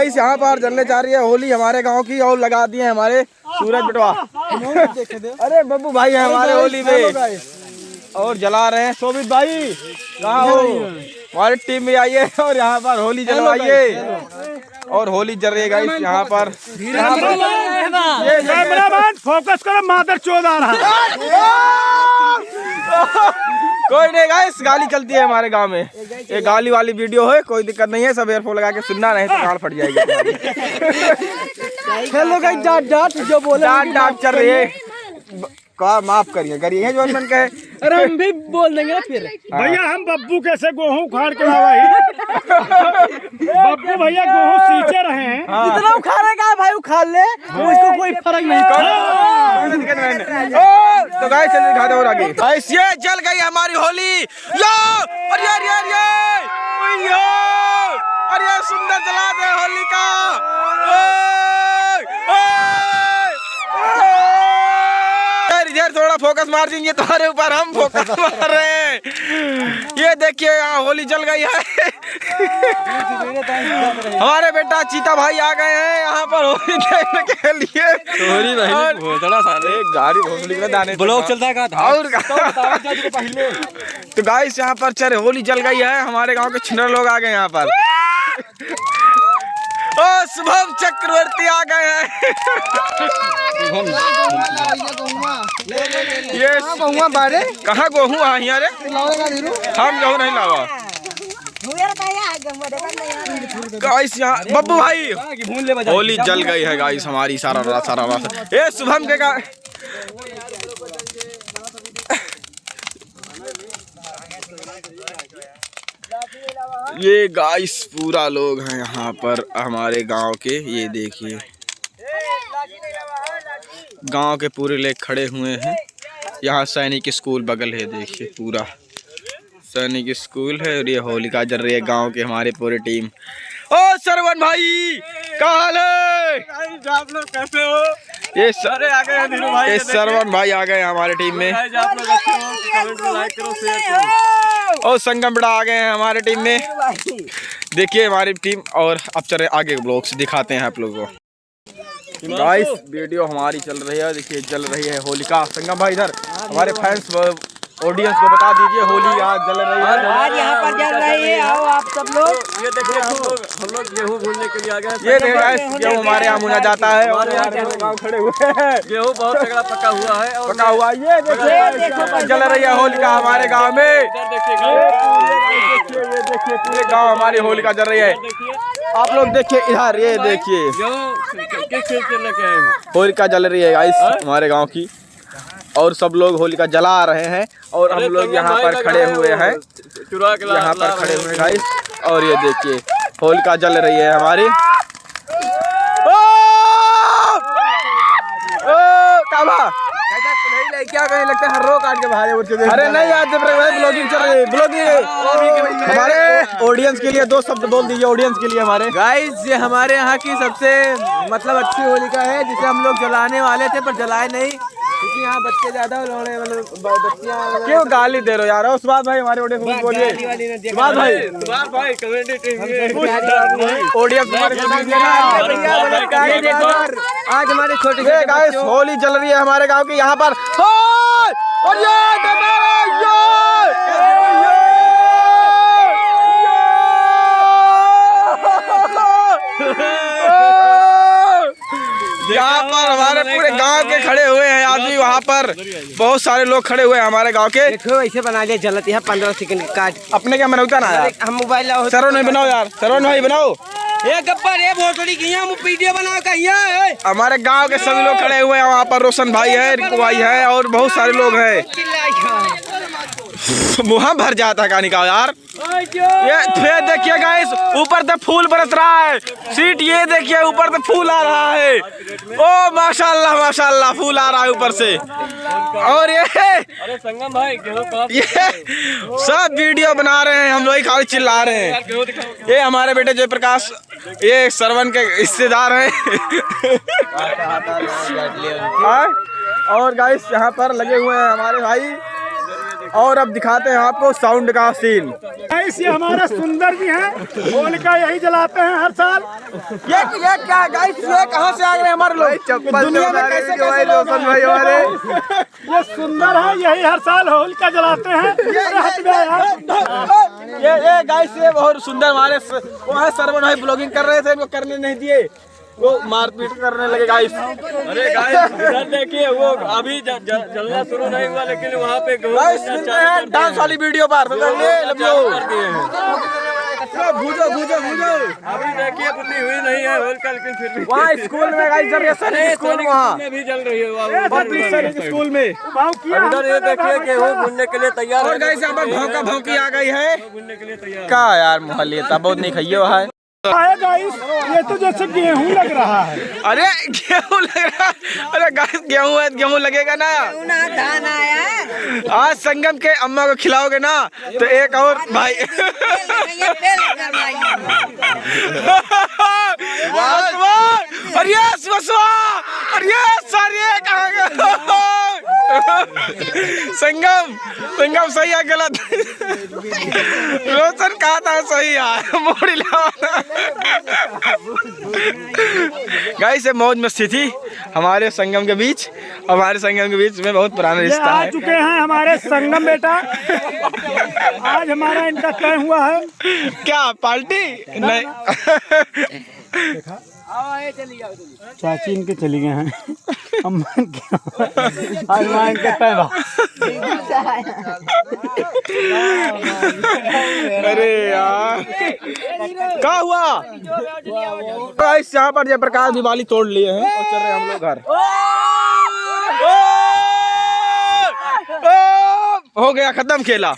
Guys यहाँ पर जलने जा रही है होली हमारे गांव की और लगा दिए हमारे सूरज बिटवा। अरे बब्बू भाई है हमारे होली में और जला रहे हैं। शोभित भाई कहाँ हो? हमारी टीम में आइए और यहाँ पर होली जलवाइए और होली जल रही है गाइस यहाँ पर। फोकस करो, मादर चोद आ रहा कोई नहीं गाइस, गाली चलती है हमारे गांव में। ये गाली वाली वीडियो है, कोई दिक्कत नहीं है, सब एयरफोन लगा के सुनना, नहीं तो गाल फट जाएगी। हेलो गाइस, डांट जो बोले डांट चल रही है, माफ करिए जो मन कहे। अरे हम भी बोल देंगे ना फिर। भैया हम बब्बू कैसे गेहूं उखाड़ के लावाई। बब्बू भैया गेहूं सींचे रहे हैं। जितना उखाड़ेगा भाई उखाड़ ले, उसको कोई फर्क नहीं पड़ता। तो गाइस चलिए दिखाते और आगे। गाइस ये जल गई हमारी होली। यो अरे सुंदर जला दे होली का। इधर थोड़ा फोकस मार दीजिए, तुम्हारे ऊपर हम फोकस मार रहे हैं। ये देखिए यहाँ होली जल गई है। हमारे बेटा चीता भाई आ गए हैं यहाँ पर होली देखने के लिए। गाड़ी ब्लॉक चलता है और तो गाइस यहाँ पर चल होली जल गई है। हमारे गांव के छिंदर लोग आ गए यहाँ पर। ओ शुभम चक्रवर्ती आ गए हैं। ये बारे कहाँ गेहूँ यहाँ रे? हम गेहूँ नहीं लावा। गाइस यहाँ बब्बू भाई होली जल गई है गाइस हमारी। सारा रात ये शुभम के का ये गाइस पूरा लोग हैं यहाँ पर हमारे गांव के। ये देखिए गांव के पूरे लोग खड़े हुए हैं। यहाँ सैनिक स्कूल बगल है, देखिए पूरा सैनिक स्कूल है और ये होलिका जल रही है गांव के हमारे पूरे टीम। ओ सरवन भाई क्या हाल है? आप लोग कैसे हो? ये सारे आ गए हैं भाई। ये सरवन भाई आ गए हमारे टीम में। और संगम बड़ा आ गए हैं हमारे टीम में। देखिए हमारी टीम। और अब चले आगे ब्लॉग्स दिखाते हैं आप लोगों को। गाइस वीडियो हमारी चल रही है, देखिए चल रही है होलिका। संगम भाई इधर हमारे फैंस ऑडियंस को बता दीजिए होली आज जल रही है। आज यहाँ पर जल रही है। आओ आप सब लोग। ये देखिए हम लोग गेहूं भूनने के लिए आ गए। ये देखिए गेहूं हमारे यहाँ भुना जाता है और गाँव खड़े हुए हैं। गेहूं बहुत तगड़ा पका हुआ है और पका हुआ। ये देखिए जल रही है होलिका हमारे गाँव में। ये देखिए पूरे गाँव हमारी होलिका जल रही है। आप लोग देखिए इधर, ये देखिए होलिका जल रही है गाइस हमारे गांव की। और सब लोग होलिका जला रहे हैं और हम लोग यहाँ पर खड़े हुए हैं। यहाँ पर खड़े हुए हैं गाइस और ये देखिए होलिका जल रही है हमारी। क्या कहने लगता है हर रोज काट के बाहर उठ के। अरे नहीं आज ब्लॉगिंग चल रही है। ब्लॉगिंग हमारे ऑडियंस के लिए दो शब्द बोल दीजिए ऑडियंस के लिए हमारे। गाइस ये हमारे यहाँ की सबसे मतलब अच्छी होलिका है जिसे हम लोग जलाने वाले थे पर जलाए नहीं क्योंकि यहाँ बच्चे ज्यादा बच्चियाँ। क्यों गाली दे रहे हो यार? सुभाष भाई हमारे ऑडियंस को बोलिए। सुभाष भाई ऑडियंस आज हमारे छोटे गाइस होली जल रही है हमारे गांव की यहाँ पर। और यहाँ पर हमारे पूरे गांव के खड़े हुए हैं आदमी। वहाँ पर बहुत सारे लोग खड़े हुए हैं हमारे गांव के। देखो ऐसे बना लिया जलती है 15 सेकंड काट। अपने क्या बनाओ ना यार? हम मोबाइल सरवन भाई बनाओ यार, सरवन भाई बनाओ। ये गब्बर ये भोसड़ी की हम वीडियो बना कहिए। हमारे गांव के सभी लोग खड़े हुए हैं। वहाँ पर रोशन भाई है, रिंकू भाई है और बहुत सारे लोग हैं। मुँह भर जाता है कहानी का यार। ये फिर देखिए गाइस ऊपर से फूल बरस रहा है। सीट ये देखिए ऊपर से फूल आ रहा है। ओ माशाल्लाह माशाल्लाह फूल आ रहा है ऊपर से। और ये अरे संगम भाई ये सब वीडियो बना रहे हैं हम लोग, खाली चिल्ला रहे हैं। ये हमारे बेटे जयप्रकाश ये सरवन के रिश्तेदार हैं। और गाइस यहाँ पर लगे हुए हैं हमारे भाई। और अब दिखाते हैं आपको साउंड का सीन। गाइस ये हमारे सुंदर जी हैं, होलिका यही जलाते हैं हर साल। ये क्या गाइस, ये कहाँ से आ गए हमारे लोग? दुनिया में कैसे कैसे लोग भाई हमारे ये सुंदर है, यही हर साल होलिका जलाते हैं। ये गाइस ये बहुत सुंदर हमारे वो है सरवन भाई, ब्लॉगिंग कर रहे थे, इनको करने नहीं दिए, वो मारपीट करने लगे गाइस। अरे गाइस इधर देखिए, वो अभी जलना शुरू नहीं हुआ, लेकिन वहाँ पे गाइस मिलते हैं डांस वाली वीडियो पर। भूजो भूजो भूजो। अभी देखिए पुतली हुई नहीं है होलिका, लेकिन फिर भी वहाँ स्कूल में गाइस जब सैनिक स्कूल में वहाँ में भी जल रही है सैनिक स्कूल में। इधर ये देखिए गेहूँ भूनने के लिए तैयार और गाइस यहाँ पर भौंका भौंकी आ गई है। भूनने के लिए तैयार। क्या यार मोहल्ले था बहुत नहीं खाइयो है। गाइस ये तो जैसे गेहूँ लग रहा है। अरे गेहूँ लग रहा है, अरे गाइस गेहूँ है, गेहूँ लगेगा ना। धान आया आज संगम के अम्मा को खिलाओगे ना तो एक और भाई अरे अरे सारे संगम संगम सही है गलत? रोशन कहा था सही है, मोड़ी गाइस ये मौज मस्ती थी हमारे संगम के बीच। हमारे संगम के बीच में बहुत पुराना रिश्ता आ है। चुके हैं हमारे संगम बेटा, आज हमारा इनका तय हुआ है। क्या पार्टी नहीं? चाची इनके चली गए हैं। अम्मा आज मां इनके तय हुआ। अरे यार क्या हुआ? गाइस यहाँ पर जयप्रकाश दिवाली तोड़ लिए हैं और चल रहे हैं हम लोग घर। हो गया खत्म खेला।